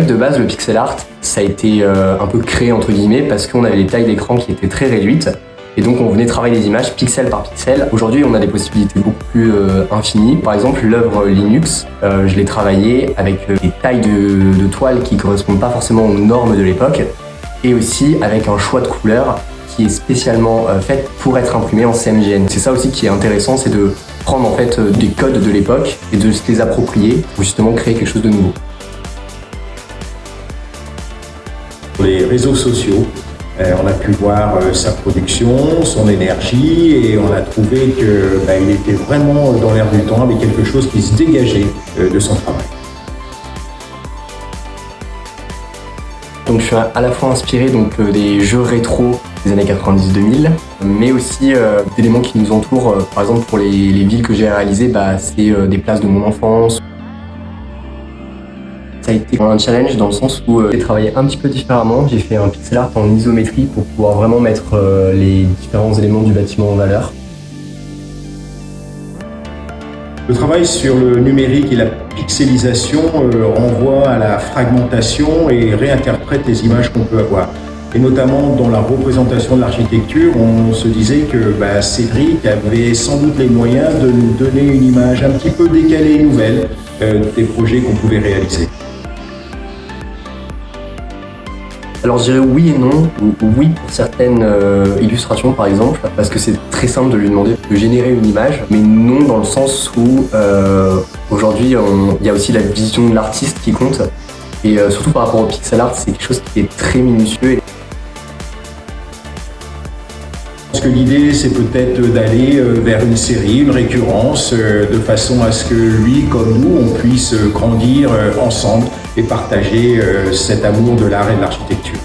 De base, le pixel art, ça a été un peu créé entre guillemets parce qu'on avait des tailles d'écran qui étaient très réduites et donc on venait travailler les images pixel par pixel. Aujourd'hui, on a des possibilités beaucoup plus infinies. Par exemple, l'œuvre Linux, je l'ai travaillée avec des tailles de toile qui correspondent pas forcément aux normes de l'époque et aussi avec un choix de couleurs qui est spécialement fait pour être imprimé en CMYN. C'est ça aussi qui est intéressant, c'est de prendre en fait des codes de l'époque et de se les approprier pour justement créer quelque chose de nouveau. Les réseaux sociaux, on a pu voir sa production, son énergie et on a trouvé qu'il était vraiment dans l'air du temps avec quelque chose qui se dégageait de son travail. Donc je suis à la fois inspiré des jeux rétro des années 90-2000, mais aussi d'éléments qui nous entourent. Par exemple pour les villes que j'ai réalisées, c'est des places de mon enfance. Ça a été un challenge dans le sens où j'ai travaillé un petit peu différemment. J'ai fait un pixel art en isométrie pour pouvoir vraiment mettre les différents éléments du bâtiment en valeur. Le travail sur le numérique et la pixelisation renvoie à la fragmentation et réinterprète les images qu'on peut avoir. Et notamment dans la représentation de l'architecture, on se disait que Cédric avait sans doute les moyens de nous donner une image un petit peu décalée et nouvelle des projets qu'on pouvait réaliser. Alors je dirais oui et non. Oui pour certaines illustrations par exemple, parce que c'est très simple de lui demander de générer une image, mais non dans le sens où aujourd'hui il y a aussi la vision de l'artiste qui compte, et surtout par rapport au pixel art, c'est quelque chose qui est très minutieux. Je pense que l'idée c'est peut-être d'aller vers une série, une récurrence, de façon à ce que lui comme nous on puisse grandir ensemble et partager cet amour de l'art et de l'architecture.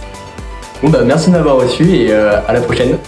Bon merci de m'avoir reçu et à la prochaine.